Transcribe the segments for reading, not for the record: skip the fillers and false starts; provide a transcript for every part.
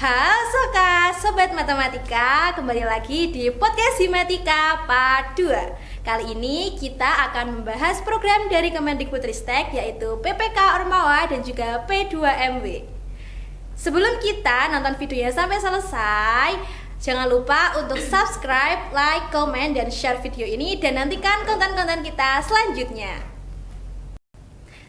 Halo Soka, Sobat Matematika, kembali lagi di Podcast Himatika Part 2. Kali ini kita akan membahas program dari Kemendikbudristek yaitu PPK Ormawa dan juga P2MW. Sebelum kita nonton videonya sampai selesai, jangan lupa untuk subscribe, like, komen, dan share video ini dan nantikan konten-konten kita selanjutnya.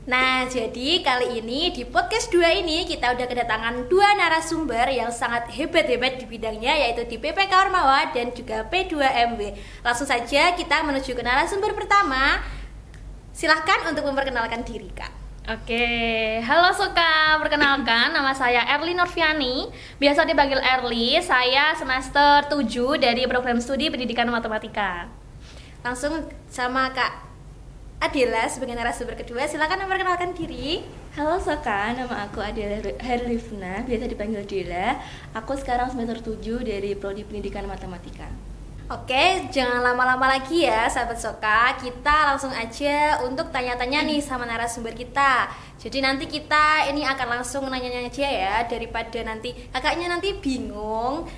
Nah, jadi kali ini di podcast 2 ini kita udah kedatangan dua narasumber yang sangat hebat-hebat di bidangnya, yaitu di PPK Ormawa dan juga P2MW. Langsung saja kita menuju ke narasumber pertama. Silahkan untuk memperkenalkan diri, Kak. Oke, halo Soka, perkenalkan nama saya Erly Norviani, biasa dipanggil Erly. Saya semester 7 dari program studi pendidikan matematika. Langsung sama Kak Adela sebagai narasumber kedua, silakan memperkenalkan diri. Halo Soka, nama aku Adela Herlifna, biasa dipanggil Dela. Aku sekarang semester 7 dari Prodi Pendidikan Matematika. Oke, jangan lama-lama lagi ya sahabat Soka. Kita langsung aja untuk tanya-tanya nih sama narasumber kita. Jadi nanti kita ini akan langsung nanya-nanya aja ya, daripada nanti kakaknya nanti bingung.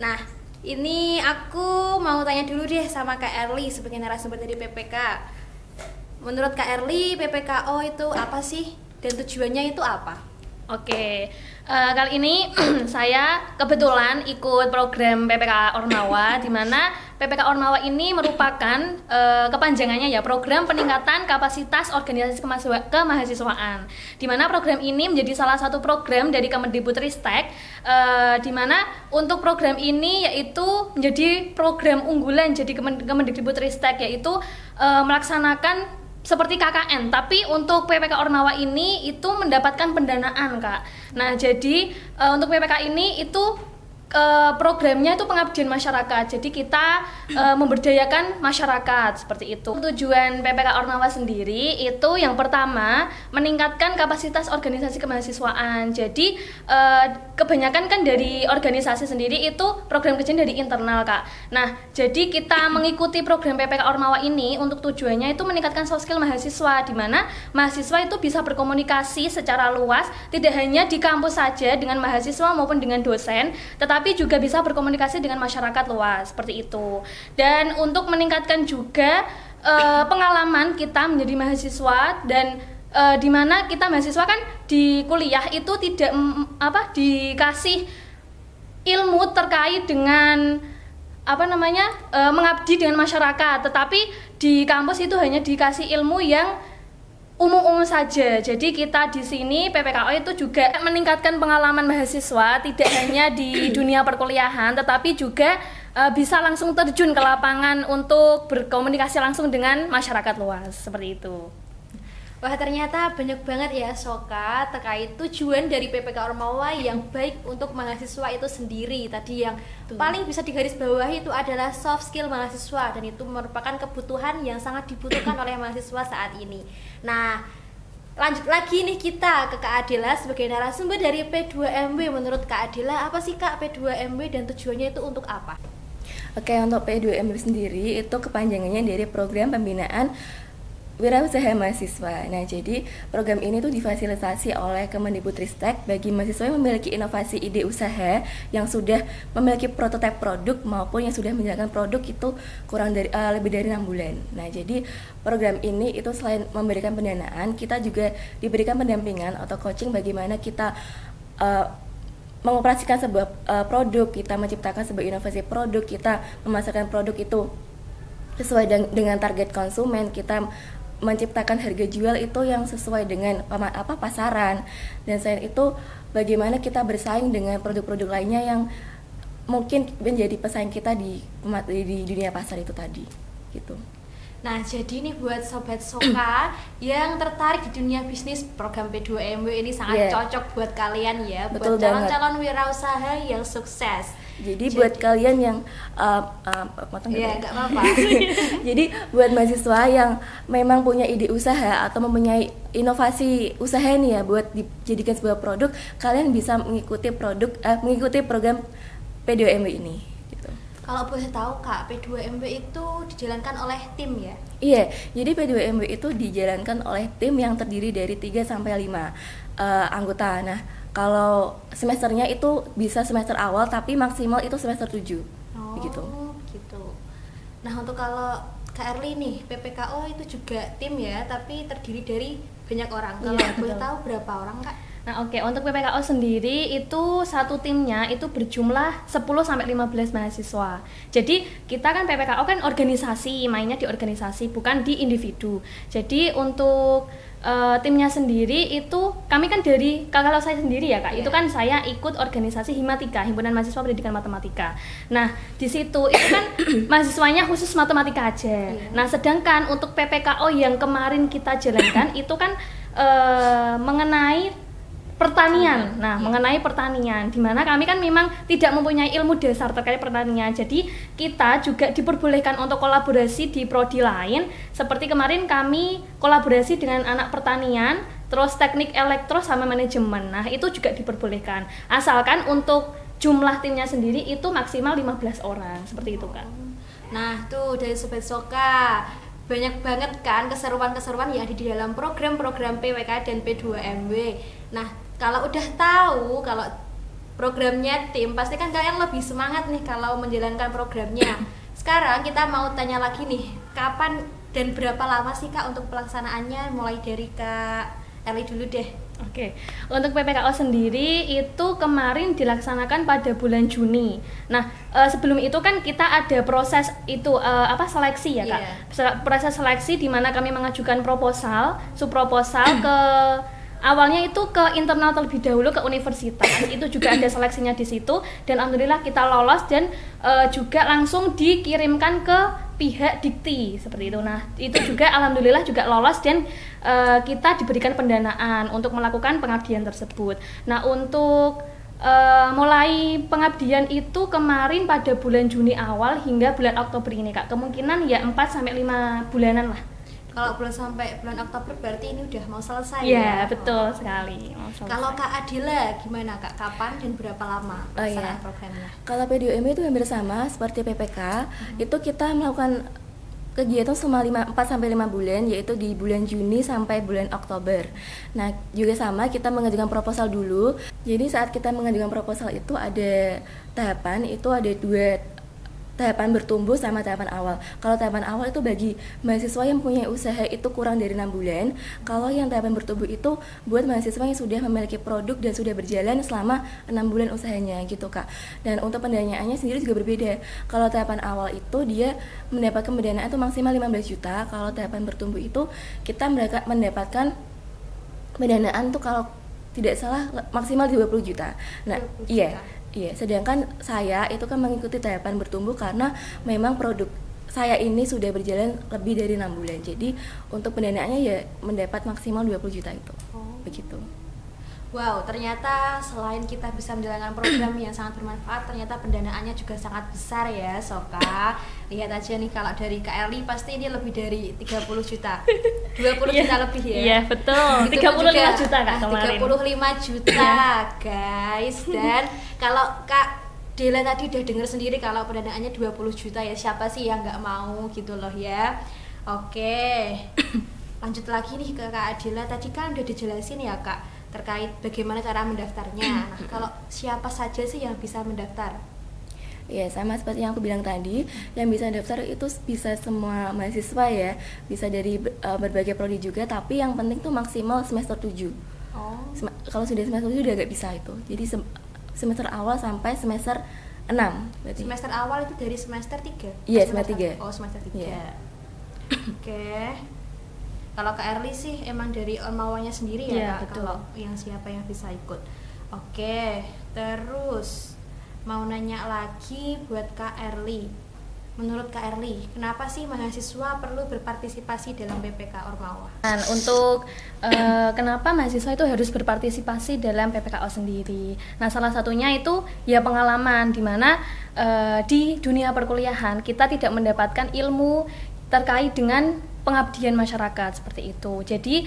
Nah, ini aku mau tanya dulu deh sama Kak Erly sebagai narasumber dari PPK. Menurut Kak Erly, PPKO itu apa sih? Dan tujuannya itu apa? Oke, kali ini saya kebetulan ikut program PPK Ormawa, di mana PPK Ormawa ini merupakan kepanjangannya ya, program peningkatan kapasitas organisasi kemahasiswaan. Di mana program ini menjadi salah satu program dari Kemendikbudristek, di mana untuk program ini yaitu menjadi program unggulan jadi Kemendikbudristek, yaitu melaksanakan seperti KKN, tapi untuk PPK Ormawa ini itu mendapatkan pendanaan, Kak. Nah, jadi untuk PPK ini itu programnya itu pengabdian masyarakat. Jadi kita memberdayakan masyarakat seperti itu. Tujuan PPK Ormawa sendiri itu yang pertama meningkatkan kapasitas organisasi kemahasiswaan. Jadi kebanyakan kan dari organisasi sendiri itu program kerjanya dari internal, Kak. Nah, jadi kita mengikuti program PPK Ormawa ini untuk tujuannya itu meningkatkan soft skill mahasiswa, di mana mahasiswa itu bisa berkomunikasi secara luas, tidak hanya di kampus saja dengan mahasiswa maupun dengan dosen, tapi juga bisa berkomunikasi dengan masyarakat luas seperti itu. Dan untuk meningkatkan juga pengalaman kita menjadi mahasiswa, dan di mana kita mahasiswa kan di kuliah itu tidak dikasih ilmu terkait dengan mengabdi dengan masyarakat, tetapi di kampus itu hanya dikasih ilmu yang umum-umum saja. Jadi kita di sini PPKO itu juga meningkatkan pengalaman mahasiswa, tidak hanya di dunia perkuliahan, tetapi juga bisa langsung terjun ke lapangan untuk berkomunikasi langsung dengan masyarakat luas seperti itu. Wah, ternyata banyak banget ya Soka terkait tujuan dari PPK Ormawa yang baik untuk mahasiswa itu sendiri. Tadi yang paling bisa digarisbawahi itu adalah soft skill mahasiswa, dan itu merupakan kebutuhan yang sangat dibutuhkan oleh mahasiswa saat ini. Nah, lanjut lagi nih kita ke Kak Adela sebagai narasumber dari P2MW. Menurut Kak Adela, apa sih Kak P2MW dan tujuannya itu untuk apa? Oke, untuk P2MW sendiri itu kepanjangannya dari Program Pembinaan Wirausaha Mahasiswa. Nah, jadi program ini tuh difasilitasi oleh Kemendikbudristek bagi mahasiswa yang memiliki inovasi ide usaha, yang sudah memiliki prototipe produk maupun yang sudah menjalankan produk itu lebih dari 6 bulan. Nah, jadi program ini itu selain memberikan pendanaan, kita juga diberikan pendampingan atau coaching bagaimana kita mengoperasikan sebuah produk, kita menciptakan sebuah inovasi produk, kita memasarkan produk itu sesuai dengan target konsumen, kita menciptakan harga jual itu yang sesuai dengan pasaran, dan selain itu bagaimana kita bersaing dengan produk-produk lainnya yang mungkin menjadi pesaing kita di dunia pasar itu tadi gitu. Nah, jadi ini buat Sobat Soka yang tertarik di dunia bisnis, program P2MW ini sangat cocok buat kalian ya. Betul, buat calon-calon wirausaha yang sukses. Jadi buat kalian yang nggak apa-apa. Jadi buat mahasiswa yang memang punya ide usaha atau mempunyai inovasi usaha nih ya, buat dijadikan sebuah produk, kalian bisa mengikuti program P2MW ini gitu. Kalau boleh tahu Kak, P2MW itu dijalankan oleh tim ya? Iya, jadi P2MW itu dijalankan oleh tim yang terdiri dari 3 sampai 5 anggota. Nah, kalau semesternya itu bisa semester awal tapi maksimal itu semester 7. Begitu. Gitu. Nah, untuk kalau Kak Erli nih, PPKO itu juga tim ya, tapi terdiri dari banyak orang. Kalau Iya, boleh betul. tahu berapa orang Kak? Nah, oke, untuk PPKO sendiri itu satu timnya itu berjumlah 10 sampai 15 mahasiswa. Jadi, kita kan PPKO kan organisasi, mainnya di organisasi, bukan di individu. Jadi, untuk timnya sendiri itu kami kan dari kalau saya sendiri ya Kak, itu kan saya ikut organisasi Himatika, Himpunan Mahasiswa Pendidikan Matematika. Nah, di situ itu kan mahasiswanya khusus matematika aja. Nah, sedangkan untuk PPKO yang kemarin kita jalankan itu kan mengenai pertanian. Nah, mengenai pertanian, di mana kami kan memang tidak mempunyai ilmu dasar terkait pertanian. Jadi, kita juga diperbolehkan untuk kolaborasi di prodi lain. Seperti kemarin kami kolaborasi dengan anak pertanian, terus teknik elektro sama manajemen. Nah, itu juga diperbolehkan. Asalkan untuk jumlah timnya sendiri itu maksimal 15 orang. Seperti itu, Kak. Nah, tuh dari Sobat Soka, banyak banget kan keseruan-keseruan yang ada di dalam program-program PWK dan P2MW. Nah, kalau udah tahu kalau programnya tim, pasti kan kalian lebih semangat nih kalau menjalankan programnya. Sekarang kita mau tanya lagi nih, kapan dan berapa lama sih Kak untuk pelaksanaannya? Mulai dari Kak Eli dulu deh. Oke, untuk PPKO sendiri itu kemarin dilaksanakan pada bulan Juni. Nah, sebelum itu kan kita ada proses itu seleksi ya Kak. Proses seleksi di mana kami mengajukan subproposal ke awalnya itu ke internal terlebih dahulu ke universitas. Itu juga ada seleksinya di situ dan alhamdulillah kita lolos dan juga langsung dikirimkan ke pihak dikti seperti itu. Nah, itu juga alhamdulillah juga lolos dan kita diberikan pendanaan untuk melakukan pengabdian tersebut. Nah, untuk mulai pengabdian itu kemarin pada bulan Juni awal hingga bulan Oktober ini Kak. Kemungkinan ya 4 sampai 5 bulanan lah. Kalau sampai bulan Oktober berarti ini udah mau selesai ya? Iya, betul sekali. Kalau Kak Adila gimana Kak? Kapan dan berapa lama pelaksanaan programnya? Kalau P2MW itu hampir sama seperti PPK. Itu kita melakukan kegiatan selama 4 sampai 5 bulan, yaitu di bulan Juni sampai bulan Oktober. Nah, juga sama kita mengajukan proposal dulu. Jadi saat kita mengajukan proposal itu ada tahapan, itu ada 2 tahapan bertumbuh sama tahapan awal. Kalau tahapan awal itu bagi mahasiswa yang punya usaha itu kurang dari 6 bulan. Kalau yang tahapan bertumbuh itu buat mahasiswa yang sudah memiliki produk dan sudah berjalan selama 6 bulan usahanya gitu Kak. Dan untuk pendanaannya sendiri juga berbeda. Kalau tahapan awal itu dia mendapatkan pendanaan itu maksimal 15 juta. Kalau tahapan bertumbuh itu kita mendapatkan pendanaan tuh kalau tidak salah maksimal 20 juta. Nah, 20 juta. Iya, sedangkan saya itu kan mengikuti tahapan bertumbuh karena memang produk saya ini sudah berjalan lebih dari 6 bulan. Jadi untuk pendanaannya ya mendapat maksimal 20 juta itu. Begitu. Wow, ternyata selain kita bisa menjalankan program yang sangat bermanfaat, ternyata pendanaannya juga sangat besar ya Soka. Lihat aja nih kalau dari Kak Eli pasti ini lebih dari 30 juta 20 juta lebih ya. Iya, betul. 35 juta Kak kemarin. 35 juta guys. Dan kalau Kak Dela tadi udah dengar sendiri kalau pendanaannya 20 juta ya, siapa sih yang nggak mau gitu loh ya. Oke, lanjut lagi nih ke Kak Adila. Tadi kan udah dijelasin ya Kak terkait bagaimana cara mendaftarnya. Nah, kalau siapa saja sih yang bisa mendaftar? Ya, sama seperti yang aku bilang tadi, yang bisa daftar itu bisa semua mahasiswa ya, bisa dari berbagai prodi juga, tapi yang penting tuh maksimal semester 7. Kalau sudah semester 7 udah gak bisa itu. Jadi semester awal sampai semester 6 berarti. Semester awal itu dari semester 3? Iya, semester 3. Oh, semester 3. Yeah. Oke. Kalau Kak Erli sih emang dari ormawanya sendiri ya, Kak, betul. kalau yang siapa yang bisa ikut. Oke, terus mau nanya lagi buat Kak Erli. Menurut Kak Erli, kenapa sih mahasiswa perlu berpartisipasi dalam PPK Ormawa? Dan untuk kenapa mahasiswa itu harus berpartisipasi dalam PPKO sendiri. Nah, salah satunya itu ya pengalaman, di mana di dunia perkuliahan kita tidak mendapatkan ilmu terkait dengan pengabdian masyarakat seperti itu. Jadi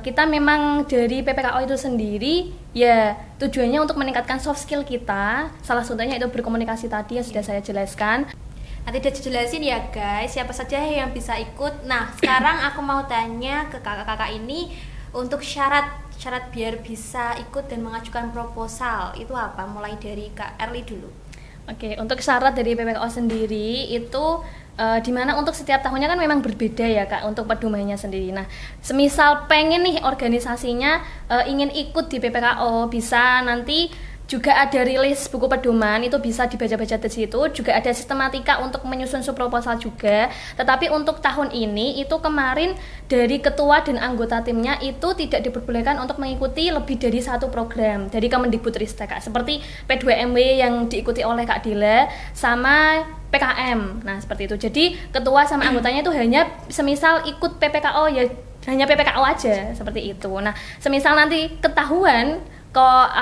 kita memang dari PPKO itu sendiri ya tujuannya untuk meningkatkan soft skill kita. Salah satunya itu berkomunikasi tadi yang sudah saya jelaskan. Nanti udah dijelasin ya guys, siapa saja yang bisa ikut. Nah, sekarang aku mau tanya ke kakak-kakak ini untuk syarat biar bisa ikut dan mengajukan proposal itu apa? Mulai dari Kak Erli dulu. Oke, untuk syarat dari PPKO sendiri itu dimana untuk setiap tahunnya kan memang berbeda ya Kak untuk pedomannya sendiri. Nah, semisal pengen nih organisasinya ingin ikut di PPKO, bisa nanti juga ada rilis buku pedoman, itu bisa dibaca-baca di situ. Juga ada sistematika untuk menyusun proposal juga. Tetapi untuk tahun ini itu kemarin dari ketua dan anggota timnya itu tidak diperbolehkan untuk mengikuti lebih dari satu program dari Kemendikbudristek Kak. Seperti P2MW yang diikuti oleh Kak Dila sama PKM. Nah, seperti itu. Jadi ketua sama anggotanya itu hanya semisal ikut PPKO ya hanya PPKO aja seperti itu. Nah, semisal nanti ketahuan kok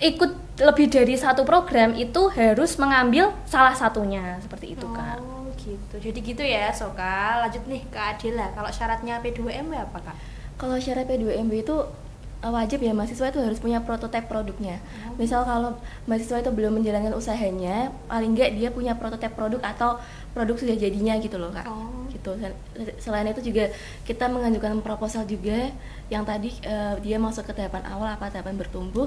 ikut lebih dari satu program itu harus mengambil salah satunya seperti itu Kak. Oh gitu, jadi gitu ya Soka. Lanjut nih ke Adela, kalau syaratnya P2MW apa Kak? Kalau syarat P2MW itu wajib ya mahasiswa itu harus punya prototipe produknya. Misal kalau mahasiswa itu belum menjalankan usahanya, paling enggak dia punya prototipe produk atau produk sudah jadinya gitu loh Kak. Gitu. Selain itu juga kita mengajukan proposal juga yang tadi dia masuk ke tahapan awal apa tahapan bertumbuh.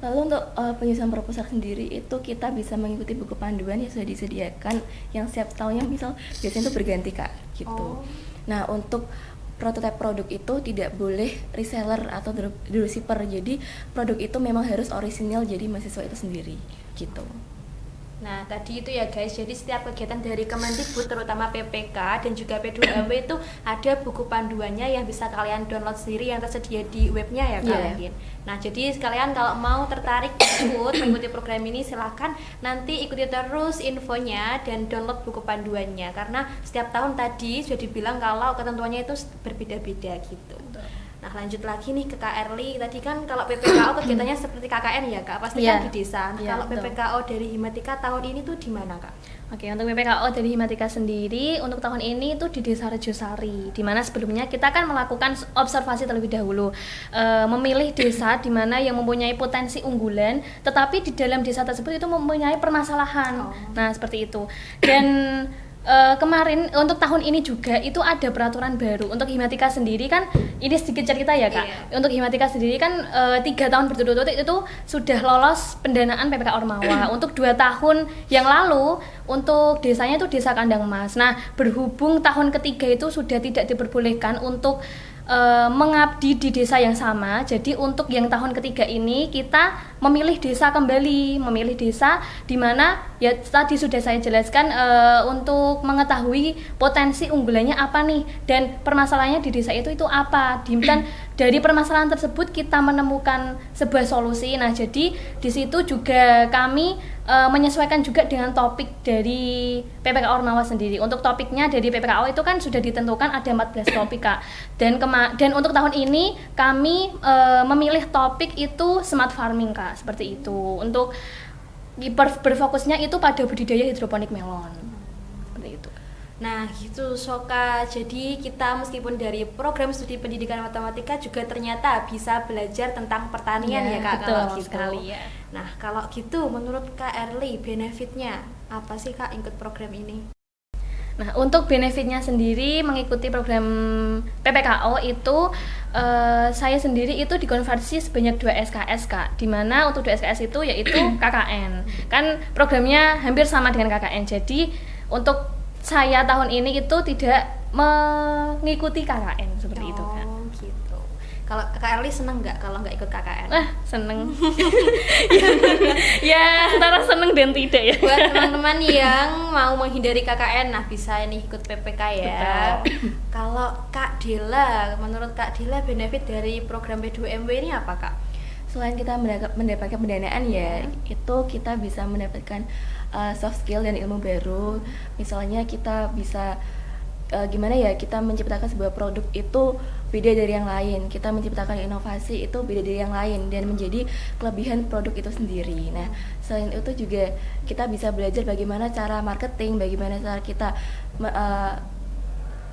Lalu untuk penyusunan proposal sendiri itu kita bisa mengikuti buku panduan yang sudah disediakan yang setiap tahunnya misal biasanya itu berganti Kak gitu. Nah, untuk prototipe produk itu tidak boleh reseller atau dropshipper. Jadi produk itu memang harus orisinal jadi mahasiswa itu sendiri gitu. Nah, tadi itu ya guys, jadi setiap kegiatan dari Kemendikbud terutama PPK dan juga P2MW itu ada buku panduannya yang bisa kalian download sendiri yang tersedia di webnya ya Kak mungkin. Nah, jadi sekalian kalau mau tertarik ikut mengikuti program ini silahkan nanti ikuti terus infonya dan download buku panduannya karena setiap tahun tadi sudah dibilang kalau ketentuannya itu berbeda-beda gitu. Nah, lanjut lagi nih ke Kak Erli. Tadi kan kalau PPKO kegiatannya seperti KKN ya Kak, pasti kan di desa. Kalau PPKO dari Himatika tahun ini tuh di mana Kak? Oke, untuk PPKO dari Himatika sendiri untuk tahun ini itu di Desa Rejosari, di mana sebelumnya kita kan melakukan observasi terlebih dahulu, memilih desa di mana yang mempunyai potensi unggulan, tetapi di dalam desa tersebut itu mempunyai permasalahan. Nah, seperti itu. Dan kemarin untuk tahun ini juga itu ada peraturan baru untuk Himatika sendiri kan ini sedikit cerita ya Kak. Untuk Himatika sendiri kan 3 tahun berturut-turut itu sudah lolos pendanaan PPK Ormawa. Untuk 2 tahun yang lalu untuk desanya itu Desa Kandang Mas. Nah, berhubung tahun ketiga itu sudah tidak diperbolehkan untuk mengabdi di desa yang sama. Jadi untuk yang tahun ketiga ini kita memilih desa kembali, memilih desa di mana ya tadi sudah saya jelaskan untuk mengetahui potensi unggulannya apa nih dan permasalahannya di desa itu apa. Dan dari permasalahan tersebut kita menemukan sebuah solusi. Nah, jadi di situ juga kami menyesuaikan juga dengan topik dari PPK Ormawa sendiri. Untuk topiknya dari PPKO itu kan sudah ditentukan ada 14 topik Kak. Dan untuk tahun ini kami memilih topik itu smart farming Kak, seperti itu. Untuk berfokusnya itu pada budidaya hidroponik melon. Seperti itu. Nah gitu Soka, jadi kita meskipun dari program studi pendidikan matematika juga ternyata bisa belajar tentang pertanian ya Kak, betul, kalau gitu. Sekali, ya. Nah kalau gitu menurut Kak Erli benefitnya apa sih Kak ikut program ini? Nah, untuk benefitnya sendiri mengikuti program PPKO itu saya sendiri itu dikonversi sebanyak 2 SKS Kak, dimana untuk 2 SKS itu yaitu KKN. Kan programnya hampir sama dengan KKN, jadi untuk saya tahun ini itu tidak mengikuti KKN seperti itu kan. Gitu. Kalau Kak Erli seneng nggak kalau nggak ikut KKN? Seneng. Ya, antara seneng dan tidak ya. Buat teman-teman yang mau menghindari KKN, nah bisa ini ikut PPK ya. Kalau Kak Dela, menurut Kak Dela benefit dari program P2MW ini apa Kak? Selain kita mendapatkan pendanaan ya, itu kita bisa mendapatkan soft skill dan ilmu baru. Misalnya kita bisa gimana ya, kita menciptakan sebuah produk itu beda dari yang lain, kita menciptakan inovasi itu beda dari yang lain dan menjadi kelebihan produk itu sendiri. Nah, selain itu juga kita bisa belajar bagaimana cara marketing, bagaimana cara kita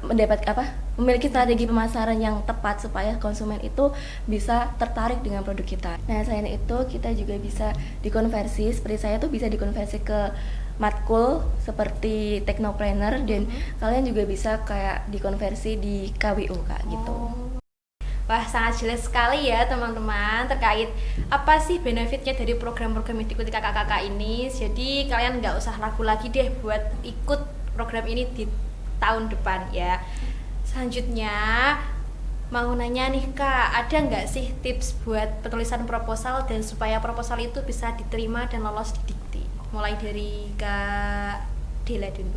memiliki strategi pemasaran yang tepat supaya konsumen itu bisa tertarik dengan produk kita. Nah, selain itu kita juga bisa dikonversi, seperti saya tuh bisa dikonversi ke matkul seperti Technopreneur, dan kalian juga bisa kayak dikonversi di KWU Kak gitu. Wah, sangat jelas sekali ya teman-teman terkait apa sih benefitnya dari program-program yang diikuti kakak-kakak ini. Jadi kalian nggak usah ragu lagi deh buat ikut program ini di tahun depan ya. Selanjutnya mau nanya nih Kak, ada nggak sih tips buat penulisan proposal dan supaya proposal itu bisa diterima dan lolos di dikti? Mulai dari Kak Dela dulu.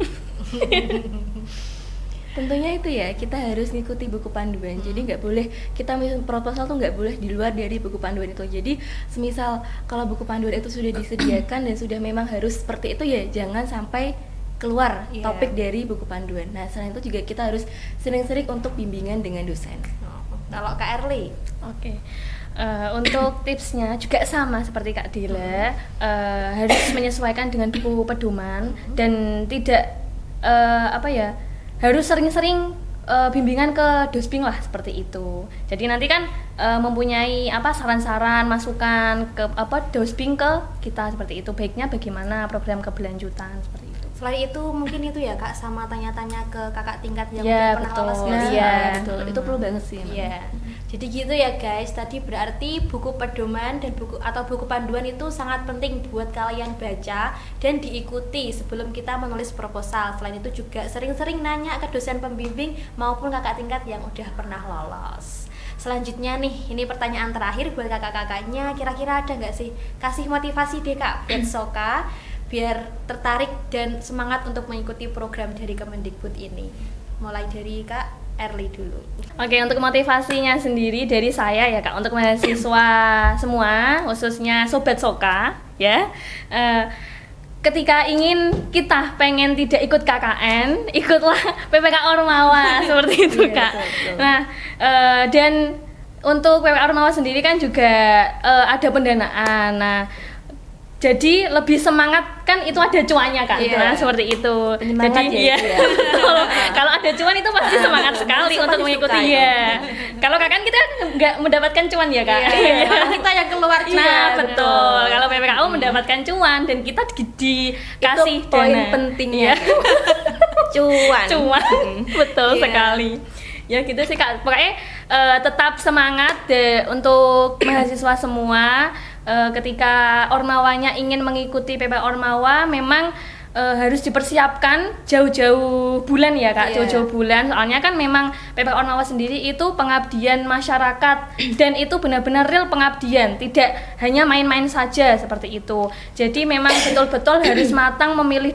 Tentunya itu ya, kita harus ngikuti buku panduan. Jadi nggak boleh, kita proposal tuh nggak boleh di luar dari buku panduan itu. Jadi semisal kalau buku panduan itu sudah disediakan dan sudah memang harus seperti itu ya, jangan sampai keluar topik dari buku panduan. Nah, selain itu juga kita harus sering-sering untuk bimbingan dengan dosen. Kalau Kak Erli? Oke. Untuk tipsnya juga sama seperti Kak Dila, harus menyesuaikan dengan buku pedoman dan tidak harus sering-sering bimbingan ke Dosping lah seperti itu. Jadi nanti kan mempunyai saran-saran, masukan ke Dosping ke kita seperti itu. Baiknya bagaimana program keberlanjutan seperti itu. Selain itu mungkin itu ya Kak, sama tanya-tanya ke kakak tingkat yang ya, udah pernah betul. lolos Betul. Itu perlu banget sih. Iya. Jadi gitu ya guys. Tadi berarti buku pedoman dan buku panduan itu sangat penting buat kalian baca dan diikuti sebelum kita menulis proposal. Selain itu juga sering-sering nanya ke dosen pembimbing maupun kakak tingkat yang udah pernah lolos. Selanjutnya nih, ini pertanyaan terakhir buat kakak-kakaknya. Kira-kira ada nggak sih kasih motivasi deh Kak buat Soka biar tertarik dan semangat untuk mengikuti program dari Kemendikbud ini? Mulai dari Kak Erli dulu. Oke, untuk motivasinya sendiri dari saya ya Kak, untuk mahasiswa semua, khususnya Sobat Soka ya, ketika kita pengen tidak ikut KKN, ikutlah PPK Ormawa seperti itu Kak. Betul. Nah, dan untuk PPK Ormawa sendiri kan juga ada pendanaan. Nah, jadi lebih semangat kan, itu ada cuannya kan, nah seperti itu. Penyemangat jadi ya, kalau ada cuan itu pasti semangat sekali untuk mengikuti ya. Kalau kakak kita nggak mendapatkan cuan ya Kak. Kita yang keluar juga. Nah betul. Kalau PPKU mendapatkan cuan dan kita dikasih itu poin dana. pentingnya. Cuan. Betul sekali. Ya gitu sih Kak. Pokoknya tetap semangat untuk mahasiswa semua. Ketika Ormawanya ingin mengikuti PPK Ormawa, memang harus dipersiapkan jauh-jauh bulan ya Kak, jauh-jauh bulan. Soalnya kan memang PPK Ormawa sendiri itu pengabdian masyarakat dan itu benar-benar real pengabdian, tidak hanya main-main saja seperti itu. Jadi memang betul-betul harus matang memilih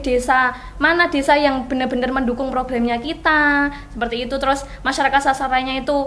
mana desa yang benar-benar mendukung programnya kita, seperti itu. Terus masyarakat sasarannya itu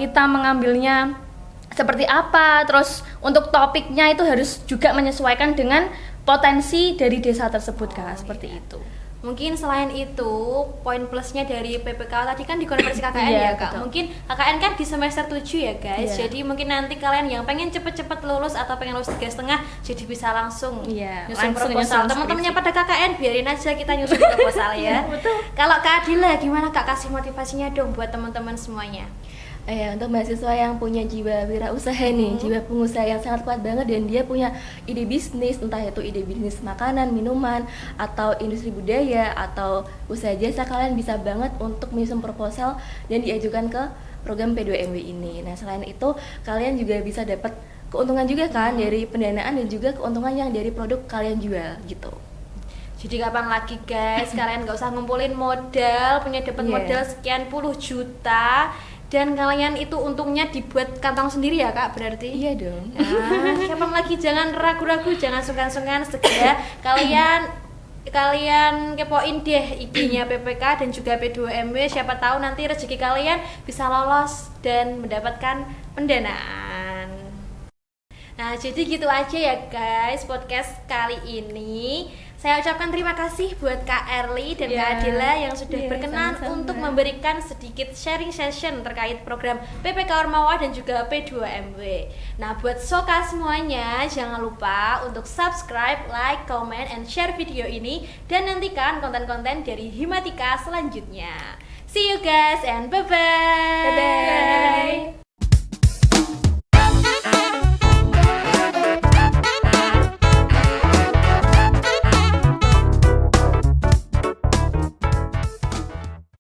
kita mengambilnya seperti apa, terus untuk topiknya itu harus juga menyesuaikan dengan potensi dari desa tersebut Kak, seperti itu. Mungkin selain itu, poin plusnya dari PPK tadi kan dikonversi KKN ya Kak. Betul. Mungkin KKN kan di semester 7 ya guys. Jadi mungkin nanti kalian yang pengen cepet-cepet lulus atau pengen lulus 3,5 jadi bisa langsung nyusun proposal. Teman-temannya pada KKN biarin aja kita nyusun proposal ya. Betul. Kalau Kak Adila gimana Kak, kasih motivasinya dong buat teman-teman semuanya. Untuk mahasiswa yang punya jiwa wirausaha nih, jiwa pengusaha yang sangat kuat banget, dan dia punya ide bisnis, entah itu ide bisnis makanan, minuman, atau industri budaya, atau usaha jasa, kalian bisa banget untuk menyusun proposal dan diajukan ke program P2MW ini. Nah, selain itu kalian juga bisa dapat keuntungan juga kan dari pendanaan dan juga keuntungan yang dari produk kalian jual gitu. Jadi kapan lagi guys, kalian nggak usah ngumpulin modal, punya dapat modal sekian puluh juta. Dan kalian itu untungnya dibuat kantong sendiri ya Kak, berarti? Iya dong. Nah, kapan lagi, jangan ragu-ragu, jangan sungkan-sungkan, segera kalian kepoin deh IG-nya PPK dan juga P2MW, siapa tahu nanti rezeki kalian bisa lolos dan mendapatkan pendanaan. Nah, jadi gitu aja ya guys podcast kali ini. Saya ucapkan terima kasih buat Kak Erli dan Kak Adila yang sudah berkenan sama-sama untuk memberikan sedikit sharing session terkait program PPK Ormawa dan juga P2MW. Nah, buat Soka semuanya, jangan lupa untuk subscribe, like, comment, and share video ini dan nantikan konten-konten dari Himatika selanjutnya. See you guys and bye-bye. Bye-bye.